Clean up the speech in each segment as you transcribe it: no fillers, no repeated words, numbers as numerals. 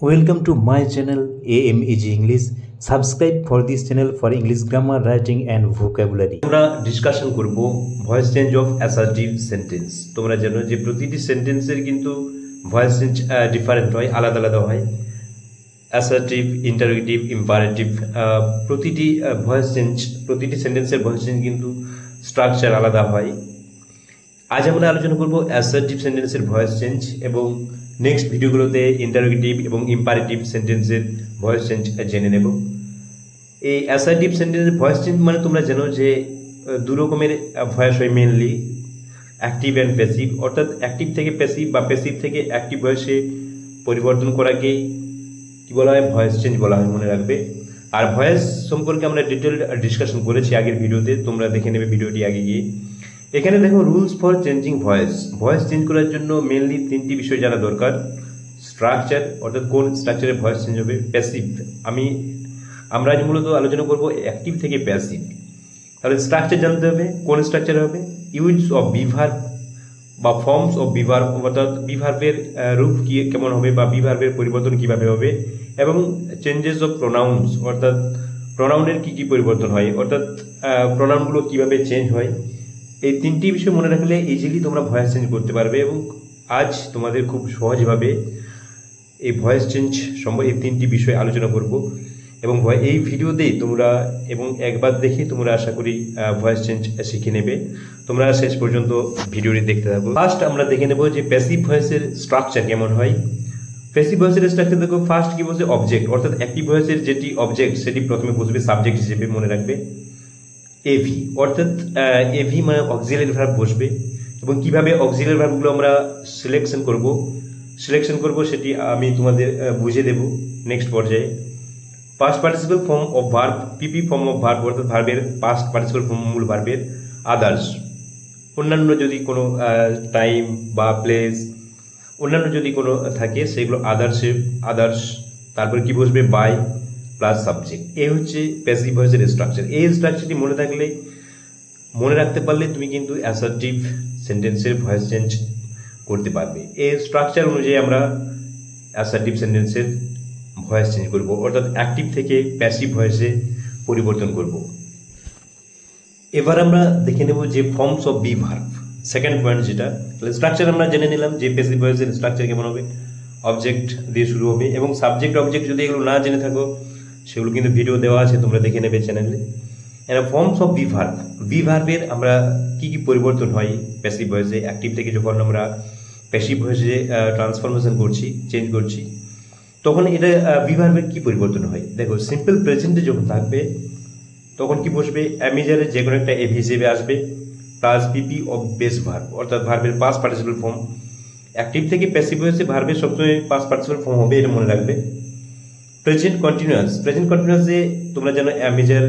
Welcome to my channel AMEG English. Subscribe for this channel for English grammar, writing and vocabulary. আমরা discussion করব voice change of assertive sentence. তোমরা জানো যে প্রতিটি সেন্টেন্সের কিন্তু ভয়েস চেঞ্জ ডিফারেন্ট হয়, আলাদা আলাদা হয়। অ্যাসার্টিভ, ইন্টারোগেটিভ, ইম্পারেটিভ, প্রতিটি ভয়েস চেঞ্জ, প্রতিটি সেন্টেন্সের ভয়েস চেঞ্জ কিন্তু স্ট্রাকচার আলাদা হয়। আজ আমরা আলোচনা করব অ্যাসার্টিভ সেন্টেন্সের ভয়েস চেঞ্জ এবং নেক্সট ভিডিওগুলোতে ইন্টারোগেটিভ এবং ইম্পারেটিভ সেন্টেন্সের ভয়েস চেঞ্জ জেনে নেব। এই অ্যাসার্টিভ সেন্টেন্সের ভয়েস চেঞ্জ মানে তোমরা জানো যে দু রকমের ভয়েস হয় মেনলি, অ্যাক্টিভ অ্যান্ড প্যাসিভ। অর্থাৎ অ্যাক্টিভ থেকে প্যাসিভ বা প্যাসিভ থেকে অ্যাক্টিভ ভয়েসে পরিবর্তন করাকেই কী বলা হয়? ভয়েস চেঞ্জ বলা হয়, মনে রাখবে। আর ভয়েস সম্পর্কে আমরা ডিটেল ডিসকাশন করেছি আগের ভিডিওতে, তোমরা দেখে নেবে ভিডিওটি আগে গিয়ে। এখানে দেখো rules for changing voice. Voice change করার জন্য মেনলি তিনটি বিষয় জানা দরকার। স্ট্রাকচার, অর্থাৎ কোন স্ট্রাকচারে ভয়েস চেঞ্জ হবে। প্যাসিভ, আমরা আজ মূলত আলোচনা করব অ্যাক্টিভ থেকে প্যাসিভ। তাহলে স্ট্রাকচার জানতে হবে, কোন স্ট্রাকচার হবে। ইউজ অফ বিভার্ব বা ফর্মস অফ বিভার্ব, অর্থাৎ বিভার্বের রূপ কি কেমন হবে বা বিভার্বের পরিবর্তন কিভাবে হবে। এবং চেঞ্জেস অফ প্রোনাউন্স, অর্থাৎ প্রোনাউনের কি কি পরিবর্তন হয়, অর্থাৎ প্রোনাউনগুলো কিভাবে চেঞ্জ হয়। এই তিনটি বিষয় মনে রাখলে ইজিলি তোমরা ভয়েস চেঞ্জ করতে পারবে। এবং আজ তোমাদের খুব সহজভাবে এই ভয়েস চেঞ্জ সম্বন্ধে এই তিনটি বিষয় আলোচনা করব। এবং এই ভিডিওতেই তোমরা এবং একবার দেখে তোমরা আশা করি ভয়েস চেঞ্জ শিখে নেবে। তোমরা শেষ পর্যন্ত ভিডিওটি দেখতে থাকো। ফার্স্ট আমরা দেখে নেব যে প্যাসিভ ভয়েসের স্ট্রাকচার কেমন হয়। প্যাসিভ ভয়েসের স্ট্রাকচার দেখো, ফার্স্ট কি বলছে? অবজেক্ট, অর্থাৎ অ্যাক্টিভ ভয়েসের যেটি অবজেক্ট সেটি প্রথমে বসবে সাবজেক্ট হিসেবে, মনে রাখবে। এভি, অর্থাৎ এভি মানে অক্সিলারি ভার্ব বসবে। এবং কিভাবে অক্সিলারি ভার্বগুলো আমরা সিলেকশন করব সেটি আমি তোমাদের বুঝিয়ে দেব নেক্সট পর্যায়ে। Past participle form of verb, PP form of verb, অর্থাৎ ভার্বের পাস্ট পার্টিসিপল ফর্ম, মূল ভার্বের। আদার্স, অন্যান্য যদি কোনো টাইম বা প্লেস অন্যান্য যদি কোনো থাকে সেগুলো আদার্স। তারপর কি বসবে? By plus subject. এই হচ্ছে প্যাসিভ ভয়েসের স্ট্রাকচার। এই স্ট্রাকচারটি মনে রাখতে পারলে তুমি কিন্তু অ্যাসার্টিভ সেন্টেন্সের ভয়েস চেঞ্জ করতে পারবে। এই স্ট্রাকচার অনুযায়ী আমরা অ্যাসার্টিভ সেন্টেন্সের ভয়েস চেঞ্জ করব, অর্থাৎ অ্যাক্টিভ থেকে প্যাসিভ ভয়েসে পরিবর্তন করব। এবার আমরা দেখে নেব যে forms of be verb, second point যেটা। তাহলে স্ট্রাকচার আমরা জেনে নিলাম যে প্যাসিভ ভয়েসের স্ট্রাকচার কেমন হবে। অবজেক্ট দিয়ে শুরু হবে, এবং সাবজেক্ট অবজেক্ট যদি এগুলো না জেনে থাকো সেগুলো কিন্তু ভিডিও দেওয়া আছে, তোমরা দেখে নেবে চ্যানেলে। এরা forms of be verb, be ভার্বের আমরা কি কি পরিবর্তন হয় প্যাসিভ ভয়েসে। অ্যাক্টিভ থেকে যখন আমরা প্যাসিভ ভয়েসে ট্রান্সফরমেশন চেঞ্জ করছি, তখন এটা বি ভার্বের কি পরিবর্তন হয়। দেখো, সিম্পল প্রেজেন্টে যখন থাকবে তখন কি বসবে? অ্যামিজারের যে কোনো একটা এভি হিসেবে আসবে, plus PP of base verb, অর্থাৎ ভার্বের পাস্ট পার্টিসিপল ফর্ম। অ্যাক্টিভ থেকে প্যাসিভ ভয়েসে ভার্বের সবসময় পাস্ট পার্টিসিপল ফর্ম হবে, এটা মনে রাখবে। প্রেজেন্ট কন্টিনিউয়াসে তোমরা জানো অ্যামিজার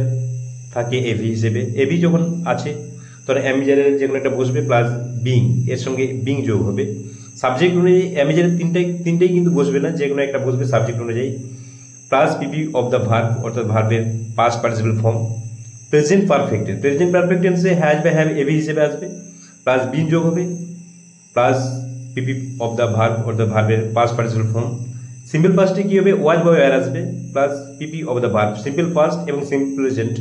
থাকে এভি হিসেবে। এভি যখন আছে তখন অ্যামিজারের যে কোনো একটা বসবে, প্লাস বিং, এর সঙ্গে বিং যোগ হবে। সাবজেক্ট অনুযায়ী অ্যামিজারের তিনটেই কিন্তু বসবে না, যে কোনো একটা বসবে সাবজেক্ট অনুযায়ী, plus PP of the verb, অর্থাৎ ভার্বের past participle form. Present perfect টেন্সে হ্যাজ বা হ্যাভ এভি হিসেবে আসবে, প্লাস বিং যোগ হবে, plus PP of the verb, অর্থাৎ ভার্বের পাস্ট পার্টিসিপল ফর্ম। সিম্পল পাস্টে কি হবে? ওয়াজ বা ওয়্যার আসবে, plus PP of the verb. Simple past এবং সিম্পল প্রেজেন্ট,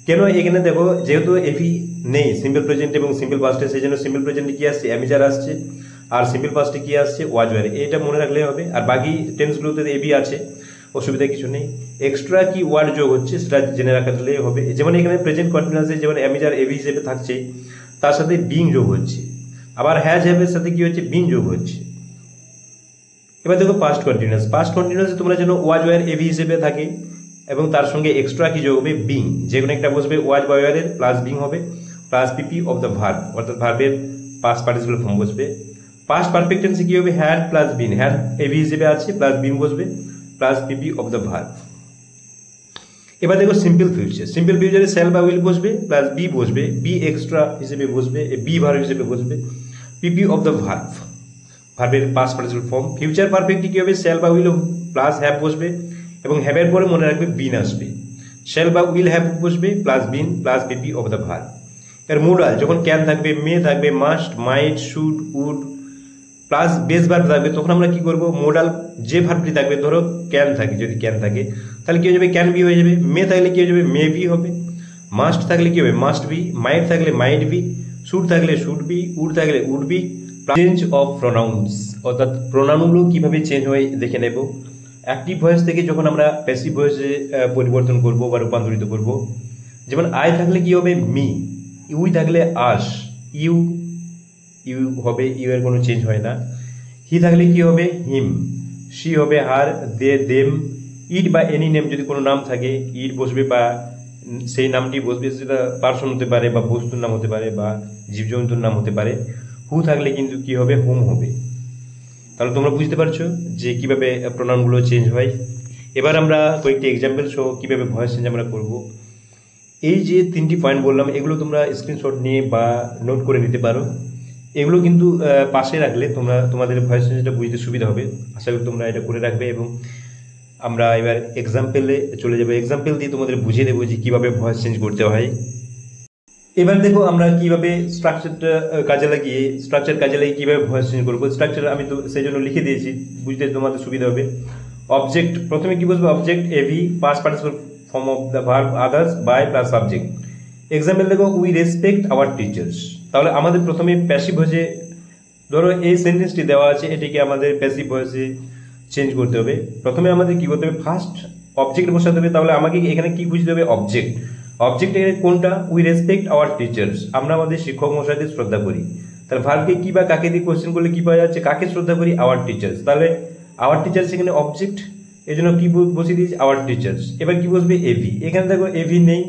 কেন এখানে দেখো যেহেতু এভি নেই সিম্পল প্রেজেন্ট এবং সিম্পল পাস্টে, সেই জন্য সিম্পল প্রেজেন্টে কি আসছে? অ্যামিজার আসছে, আর সিম্পল পাস্টে কি আসছে? ওয়াজ ওয়্যার। এটা মনে রাখলে হবে। আর বাকি টেন্সগুলোতে এভি আছে, অসুবিধা কিছু নেই। এক্সট্রা কি ওয়ার্ড যোগ হচ্ছে সেটা জেনে রাখলেই হবে। যেমন এখানে প্রেজেন্ট কন্টিনিউয়াসে যেমন অ্যামিজার এভি হিসেবে থাকছে, তার সাথে বিং যোগ হচ্ছে। আবার হ্যাজ হ্যাভের সাথে কি হচ্ছে? বিং যোগ হচ্ছে। এবার দেখো পাস্ট কন্টিনিউয়াসে তোমরা যেন ওয়াজ ওয়্যার এভি হিসেবে থাকে, এবং তার সঙ্গে এক্সট্রা কি যোগ হবে? বিং। যে কোনো একটা বসবে ওয়াজ বা ওয়্যারের, প্লাস বিং হবে, plus PP of the verb, অর্থাৎ ভার্বের পাস্ট পার্টিসিপল ফর্ম বসবে। পাস্ট পারফেক্ট টেন্সে কি হবে? Had plus been, had AV হিসেবে আছে, প্লাস বিং বসবে, plus PP of the verb. এবার দেখো সিম্পল ফিউচারে শ্যাল বা উইল বসবে, প্লাস বি বসবে, বি এক্সট্রা হিসেবে বসবে, বি ভার্ব হিসেবে বসবে, পিপি অফ দ্য ভার্ব, ভার্বের পাস্ট পার্টিসিপল ফর্ম। ফিউচার পারফেক্টে কি হবে? শ্যাল বা উইল প্লাস হ্যাভ বসবে, এবং হ্যাভের পরে মনে রাখবে বিন আসবে। শ্যাল বা উইল হ্যাভ বসবে, plus been, plus PP of the verb. এর মোডাল যখন ক্যান থাকবে, মে থাকবে, must, might, should, would, plus base verb থাকবে, তখন আমরা কি করব, মোডাল যে ভার্বটি থাকবে, ধরো ক্যান থাকে, যদি ক্যান থাকে তাহলে কি হয়ে যাবে, ক্যান বি হয়ে যাবে। মে থাকলে কি হয়ে যাবে, মে বি হবে। মাস্ট থাকলে কি হবে, মাস্ট বি। মাইট থাকলে মাইট বি। শুড থাকলে শুড বি। উড থাকলে would be. Change of pronouns, অর্থাৎ প্রোনাউনগুলো কিভাবে চেঞ্জ হয় দেখে নেব। অ্যাক্টিভ ভয়েস থেকে যখন আমরা প্যাসিভ ভয়েসে পরিবর্তন করব বা রূপান্তরিত করব, যেমন আই থাকলে কি হবে, মি। ইউই থাকলে আস। ইউ ইউ হবে, ইউ এর কোনো চেঞ্জ হয় না। হি থাকলে কি হবে, হিম। শি হবে হার, দে দেম। ইট বা এনি নেম, যদি কোনো নাম থাকে ইট বসবে বা সেই নামটি বসবে, সেটা পার্সন হতে পারে বা বস্তুর নাম হতে পারে বা জীবজন্তুর নাম হতে পারে। হু থাকলে কিন্তু কি হবে, হুম হবে। তাহলে তোমরা বুঝতে পারছো যে কিভাবে প্রোনাউনগুলো চেঞ্জ হয়। এবার আমরা কয়েকটি এক্সাম্পল সহ কিভাবে ভয়েস চেঞ্জ আমরা করব। এই যে 3টি পয়েন্ট বললাম, এগুলো তোমরা স্ক্রিনশট নিয়ে বা নোট করে নিতে পারো। এগুলো কিন্তু পাশে রাখলে তোমাদের ভয়েস চেঞ্জটা বুঝতে সুবিধা হবে। আশা করি তোমরা এটা করে রাখবে। এবং আমরা এবার এক্সাম্পলে চলে যাবো। এক্সাম্পল দিয়ে তোমাদের বুঝিয়ে দেবো যে কিভাবে ভয়েস চেঞ্জ করতে হয়। এবার দেখো আমরা কিভাবে স্ট্রাকচার কাজে লাগিয়ে কিভাবে ভয়েস চেঞ্জ করবো। স্ট্রাকচার আমি তো সেই জন্য লিখে দিয়েছি, বুঝতে তোমাদের সুবিধা হবে। অবজেক্ট, প্রথমে কি বলবো, object AV past participle form of the verb others by plus subject. Example দেখো, উই রেসপেক্ট আওয়ার টিচার্স। তাহলে আমাদের প্রথমে প্যাসিভ ভয়েসে, ধরো এই সেন্টেন্সটি দেওয়া আছে, এটিকে আমাদের প্যাসিভ ভয়েসে চেঞ্জ করতে হবে। প্রথমে আমাদের কি করতে হবে, ফার্স্ট অবজেক্ট বসাতে হবে। তাহলে আমাকে এখানে কি বুঝতে হবে, অবজেক্ট। অবজেক্ট এখানে কোনটা, উই রেসপেক্ট আওয়ার টিচার্স, আমরা আমাদের শিক্ষক মশাইদের শ্রদ্ধা করি। তাহলে ভার্বকে কি বা কাকে দিয়ে কোশ্চেন করলে কি পাওয়া যাচ্ছে, কাকে শ্রদ্ধা করি, আওয়ার টিচার্স। তাহলে আওয়ার টিচার্স এখানে অবজেক্ট, এই জন্য কি বসিয়ে দিয়েছি, আওয়ার টিচার্স। এবার কি বসবে, এভি। এখানে দেখো এভি নেই।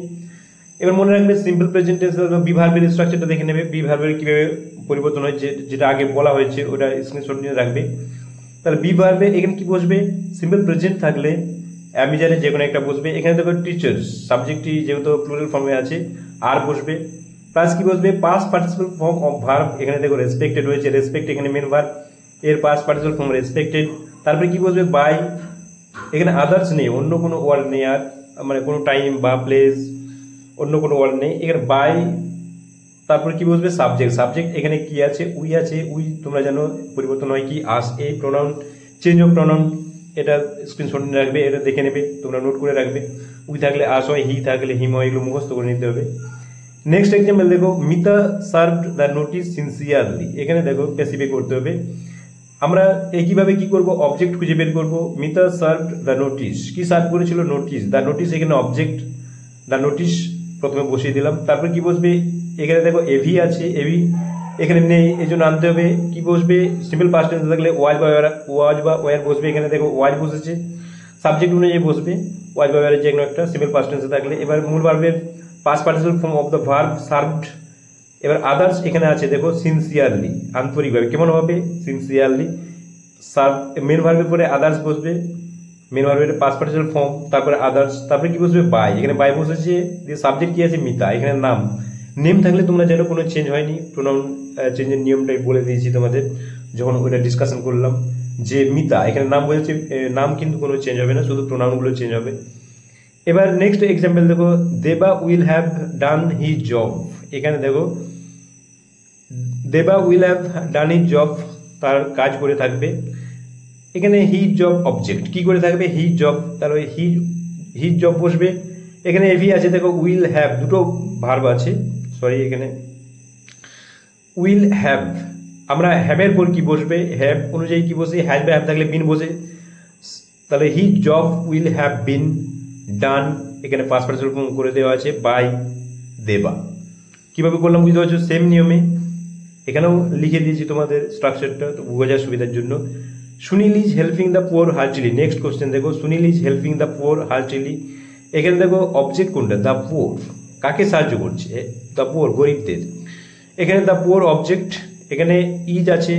এবার মনে রাখবে সিম্পল প্রেজেন্ট টেন্স, বি ভার্বের স্ট্রাকচারটা দেখে নেবে, বি ভার্বের কিভাবে পরিবর্তন হয়েছে, যেটা আগে বলা হয়েছে ওটা স্ক্রিনশট নিয়ে রাখবে। তাহলে বি ভার্বে এখানে কি বসবে, সিম্পল প্রেজেন্ট থাকলে অ্যামিজারে যে কোনো একটা বসবে। এখানে দেখো টিচার্স, সাবজেক্টটি যেহেতু প্লুরাল ফর্মে আছে আর বসবে। প্লাস কি বসবে, past participle form of verb. এখানে দেখো রেসপেক্টেড রয়েছে, রেসপেক্ট এখানে মেন ভার্ব, এর পাস্ট পার্টিসিপল ফর্ম রেসপেক্টেড। তারপরে কি বসবে, বাই। এখানে আদার্স নেই, অন্য কোনো ওয়ার্ড নেই আর, মানে কোনো টাইম বা প্লেস, অন্য কোনো ওয়ার্ড নেই এখানে, বাই। তারপরে কি বসবে, সাবজেক্ট। সাবজেক্ট এখানে কি আছে, উই আছে। উই তোমরা জানো পরিবর্তন হয় কি, আস। এই প্রোনাউন, চেঞ্জ অফ প্রোনাউন, এটা স্ক্রিনশট নিয়ে রাখবে, এটা দেখে নেবে, তোমরা নোট করে রাখবে। উই থাকলে আস হয়, হি থাকলে হিম হয়, এগুলো মুখস্থ করে নিতে হবে। নেক্সট এক্সাম্পল দেখো, Mita served the notice sincerely. এখানে দেখো প্যাসিভে করতে হবে। আমরা একইভাবে কি করব, অবজেক্ট খুঁজে বের করব। মিতা সার্ভড দ্য নোটিস, কি সার্ভ করেছিল, নোটিস। দ্য নোটিস এখানে অবজেক্ট, দ্য নোটিস প্রথমে বসিয়ে দিলাম। তারপর কি বসবে, এখানে দেখো এভি আছে, এভি এখানে নেই, এই জন্য আনতে হবে। কি বসবে, সিম্পল পাস্ট টেন্স থাকলে ওয়াজ বা ওয়ার বসবে। এখানে দেখো ওয়াজ বসেছে, সাবজেক্ট অনুযায়ী বসবে, ওয়াজ বা ওয়ারের যে কোনো একটা সিম্পল পাস্ট টেন্সে থাকলে। এবার মূল ভার্বের past participle form of the verb served. এবার আদার্স এখানে আছে দেখো, সিনসিয়ারলি, আন্তরিকভাবে। কেমন হবে, সিনসিয়ারলি। সার্ভ মেন ভার্বের পরে আদার্স বসবে, মেন ভার্বের পাস্ট পার্টিসিপল ফর্ম, তারপরে আদার্স। তারপরে কি বসবে, বাই। এখানে বাই বসেছে, দিয়ে সাবজেক্ট কি আছে, মিতা। এখানে নাম। নেম থাকলে তোমরা জানো কোনো চেঞ্জ হয়নি, প্রোনাউন চেঞ্জের নিয়মটাই বলে দিয়েছি তোমাদের যখন ওইটা ডিসকাশন করলাম, যে মিতা এখানে নাম বলেছে, নাম কিন্তু কোনো চেঞ্জ হবে না, শুধু প্রোনাউনগুলো চেঞ্জ হবে। এবার নেক্সট এক্সাম্পল দেখো, দেবা will have done his job. এখানে দেখো দেবা will have done his job, তার কাজ করে থাকবে। এখানে হিজ জব অবজেক্ট, কি করে থাকবে, হিজ জব। তাহলে হিজ জব বসবে। এখানে এভি আছে দেখো, উইল হ্যাভ, দুটো ভার্ব আছে, সরি এখানে উইল হ্যাভ। আমরা হ্যাভের পর কি বসবে, হ্যাভ অনুযায়ী কি বসে, হ্যাজ বা হ্যাভ থাকলে বিন বসে। তাহলে his job will have been done, এখানে পাস্ট পার্টিসিপল ফর্ম করে দেওয়া আছে বাই দেবা। কিভাবে করলাম বুঝতে পারছো, সেম নিয়মে এখানেও লিখে দিয়েছি তোমাদের স্ট্রাকচারটা বোঝার সুবিধার জন্য। Sunil is helping the poor heartily. Next question দেখো, Sunil is helping the poor heartily. এখানে দেখো অবজেক্ট কোনটা, দ্য পোর, কাকে সাহায্য করছে, দ্য পোর, গরিবদের। এখানে দ্য পোর অবজেক্ট, এখানে ইজ আছে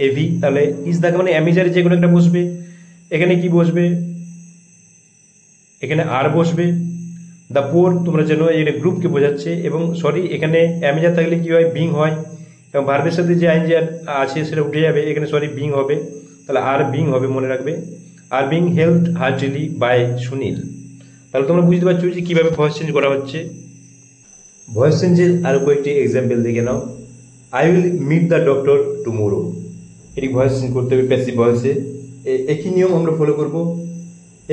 এভি, তাহলে ইজ থাকে মানে অ্যামিজারে যে কোনো একটা বসবে। এখানে কি বসবে, এখানে আর বসবে। দ্য পোর তোমরা জানো এখানে গ্রুপকে বোঝাচ্ছে, এবং সরি এখানে অ্যামিজার থাকলে কি হয়, বিং হয়, এবং ভার্বের সাথে যে আইন যে আছে সেটা উঠে যাবে, এখানে সরি বিং হবে, তাহলে আর বিং হবে, মনে রাখবে। আর being helped heartily by Sunil. তাহলে তোমরা বুঝতে পারছো যে কীভাবে ভয়েস চেঞ্জ করা হচ্ছে। ভয়েস চেঞ্জের আরও কয়েকটি এক্সাম্পল দেখে নাও। I will meet the doctor tomorrow. এটি ভয়েস চেঞ্জ করতে হবে প্যাসিভ ভয়েসে। একই নিয়ম আমরা ফলো করব,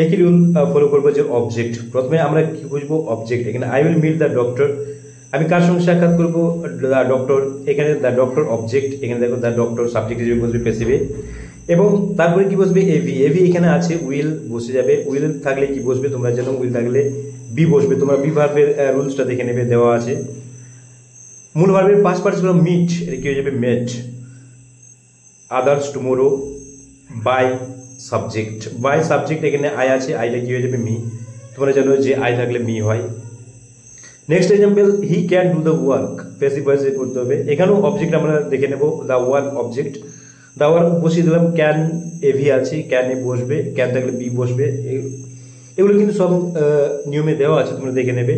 একই রুল ফলো করবো যে অবজেক্ট। প্রথমে আমরা কি বুঝবো অবজেক্ট। এখানে I will meet the doctor, আমি কার সঙ্গে সাক্ষাৎ করবো? The doctor. এখানে দ্য ডক্টর অবজেক্ট, এখানে দেখো দ্য ডক্টর সাবজেক্ট হিসেবে বসবে প্যাসিভে। এবং তারপরে কি বসবে? এভি। এভি এখানে আছে, উইল বসে যাবে। উইল থাকলে কি বসবে তোমরা জানো? উইল থাকলে বি বসবে। তোমরা বি ভার্বের রুলসটা দেখে নেবে, দেওয়া আছে। মূল ভার্বের পাস্ট পার্টিসিপল মিট, এটা কি হয়ে যাবে? Met. Others, tomorrow. By subject, by subject এখানে আই আছে, আইটা কি হয়ে যাবে? মি। তোমরা জানো যে আই থাকলে মি হয়। Next example, he can do the work, passive ভয়েসে করতে হবে। এখানেও অবজেক্ট আমরা দেখে নেব, the work object. The work বসিয়ে দিলাম, ক্যান এভি আছে, ক্যান এ বসবে, ক্যান থাকলে বি বসবে। এগুলো কিন্তু সব নিয়মে দেওয়া আছে, তোমরা দেখে নেবে।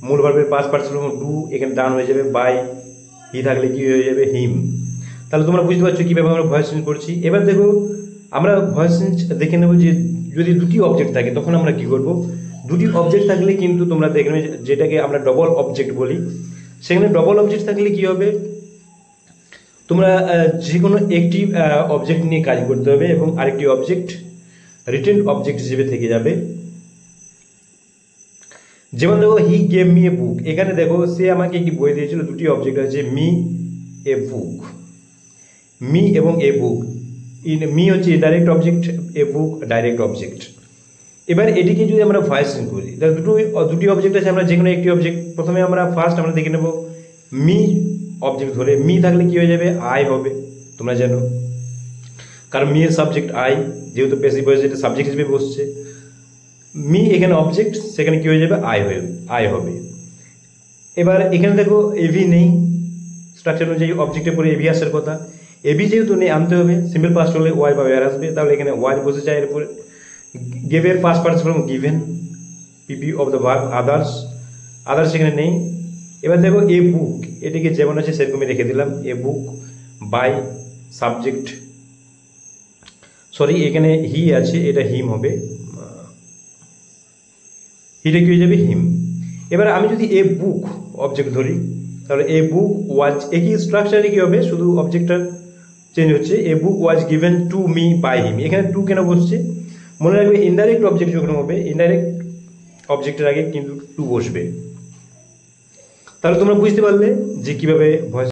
মূল ভার্বের পাস্ট পার্টিসিপল ডু, এখানে ডান হয়ে যাবে বাই। হি থাকলে কি হয়ে যাবে? হিম। তাহলে তোমরা বুঝতে পারছো কিভাবে আমরা ভয়েস চেঞ্জ করছি। এবার দেখো আমরা ভয়েস চেঞ্জ দেখে নেব যে যদি দুটি অবজেক্ট থাকে তখন আমরা কি করব। দুটি অবজেক্ট থাকলে কিন্তু তোমরা দেখে নেবে, যেটাকে আমরা ডবল অবজেক্ট বলি। সেখানে ডবল অবজেক্ট থাকলে কি হবে? তোমরা যে কোনো একটি অবজেক্ট নিয়ে কাজ করতে হবে এবং আরেকটি অবজেক্ট রিটেন অবজেক্ট হিসেবে থেকে যাবে। যেমন দেখো হি গেভ মি এ বুক, এখানে দেখো সে আমাকে একটি বই দিয়েছিল। দুটি অবজেক্ট আছে, মি এ বুক। মি এবং এ বুক, মি হচ্ছে ডাইরেক্ট অবজেক্ট, এ বুক ডাইরেক্ট অবজেক্ট। এবার এটিকে যদি আমরা ভয়েস চেঞ্জ করি, তাহলে দুটি অবজেক্ট আছে, আমরা যে কোনো একটি অবজেক্ট প্রথমে আমরা দেখে নেব মি অবজেক্ট ধরে। মি থাকলে কি হয়ে যাবে? আই হবে, তোমরা জানো, কারণ মি এর সাবজেক্ট আই, যেহেতু প্যাসিভ ভয়েস এটা সাবজেক্ট হিসেবে বসছে। মি এখানে অবজেক্ট, সেখানে কি হয়ে যাবে? আই হবে। এবার এখানে দেখো এভি নেই, স্ট্রাকচার অনুযায়ী অবজেক্টের পরে এভি আসার কথা। এভি যেহেতু নেই, আনতে হবে। সিম্পল পাস্ট হলে ওয়াই বা ওয়ার আসবে, তাহলে এখানে ওয়াই বসে যায়। এরপরে গেভের past participle given, PP of the verb others, others এখানে নেই। এবার দেখো এ বুক, এটিকে যেমন আছে সেরকমই রেখে দিলাম। এ বুক বাই সাবজেক্ট, সরি এখানে হি আছে, এটা হিম হবে। হিটা কি হয়ে যাবে? হিম। এবার আমি যদি এ বুক অবজেক্ট ধরি, তাহলে এ বুক ওয়াজ, একই স্ট্রাকচারে কি হবে, শুধু অবজেক্টটা চেঞ্জ হচ্ছে। A book was given to me by him, এখানে টু কেন বসছে? মনে রাখবে ইনডাইরেক্ট অবজেক্ট যখন হবে, ইনডাইরেক্ট অবজেক্টের আগে কিন্তু টু বসবে। তাহলে তোমরা বুঝতে পারলে যে কিভাবে ভয়েস